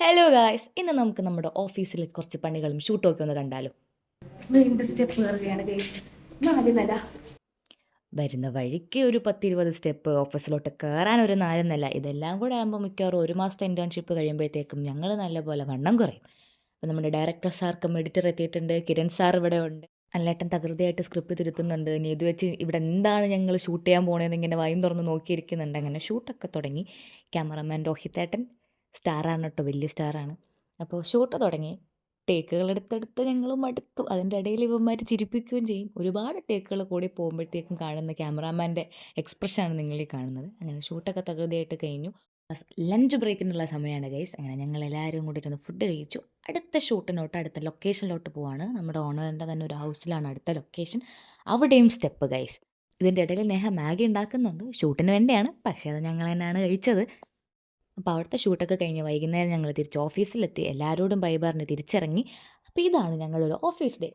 Hello guys, ഇന്ന് നമുക്ക് നമ്മുടെ ഓഫീസിലെ കുറച്ച് പണികളും ഷൂട്ടും ഒക്കെ ഒന്ന് കണ്ടാലോ. വീണ്ടും സ്റ്റെപ്പ് കയറുകയാണ് ഗൈസ്. 4 നില. വരുന്ന വഴിക്ക് ഒരു 10-20 സ്റ്റെപ്പ്, ഓഫീസിലോട്ട് കയറാൻ ഒരു 4 നില. ഇതെല്ലാം കൂടെ ആകുമ്പോൾ മിക്കവാറും ഒരു മാസത്തെ ഇൻറ്റേൺഷിപ്പ് കഴിയുമ്പോഴത്തേക്കും ഞങ്ങൾ നല്ലപോലെ വണ്ണം കുറയും. അപ്പോൾ നമ്മുടെ ഡയറക്ടർ സാർക്കും എഡിറ്റർ എത്തിയിട്ടുണ്ട്, കിരൺ സാർ ഇവിടെ ഉണ്ട്, അല്ലേട്ടൻ തകൃതിയായിട്ട് സ്ക്രിപ്റ്റ് തിരുത്തുന്നുണ്ട്. ഇനി ഇത് വെച്ച് ഇവിടെ എന്താണ് ഞങ്ങൾ ഷൂട്ട് ചെയ്യാൻ പോണേന്ന് ഇങ്ങനെ വായും തുറന്ന് നോക്കിയിരിക്കുന്നുണ്ട്. അങ്ങനെ ഷൂട്ടൊക്കെ തുടങ്ങി. ക്യാമറമാൻ രോഹിത്തേട്ടൻ സ്റ്റാറാണ് കേട്ടോ, വലിയ സ്റ്റാറാണ്. അപ്പോൾ ഷൂട്ട് തുടങ്ങി. ടേക്കുകൾ എടുത്തെടുത്ത് ഞങ്ങൾ മടുത്തു. അതിൻ്റെ ഇടയിൽ ഇവന്മാർ ചിരിപ്പിക്കുകയും ചെയ്യും. ഒരുപാട് ടേക്കുകൾ കൂടി പോകുമ്പോഴത്തേക്കും കാണുന്ന ക്യാമറാമാൻ്റെ എക്സ്പ്രഷനാണ് നിങ്ങളീ കാണുന്നത്. അങ്ങനെ ഷൂട്ടൊക്കെ തകൃതിയായിട്ട് കഴിഞ്ഞു. ലഞ്ച് ബ്രേക്കിനുള്ള സമയമാണ് ഗൈസ്. അങ്ങനെ ഞങ്ങൾ എല്ലാവരും കൂടിയിട്ടൊന്ന് ഫുഡ് കഴിച്ചു. അടുത്ത ഷൂട്ടിനോട്ട്, അടുത്ത ലൊക്കേഷനിലോട്ട് പോവാണ്. നമ്മുടെ ഓണറിൻ്റെ തന്നെ ഒരു ഹൗസിലാണ് അടുത്ത ലൊക്കേഷൻ. അവിടെയും സ്റ്റെപ്പ് ഗൈസ്. ഇതിൻ്റെ ഇടയിൽ നേഹ മാഗി ഉണ്ടാക്കുന്നുണ്ട്, ഷൂട്ടിന് വേണ്ടിയാണ്. പക്ഷേ അത് ഞങ്ങൾ തന്നെയാണ് കഴിച്ചത്. അപ്പോൾ അവിടുത്തെ ഷൂട്ടൊക്കെ കഴിഞ്ഞ് വൈകുന്നേരം ഞങ്ങൾ തിരിച്ച് ഓഫീസിലെത്തി. എല്ലാവരോടും ബൈ പറഞ്ഞ് തിരിച്ചിറങ്ങി. അപ്പോൾ ഇതാണ് ഞങ്ങളുടെ ഒരു ഓഫീസ് ഡേ.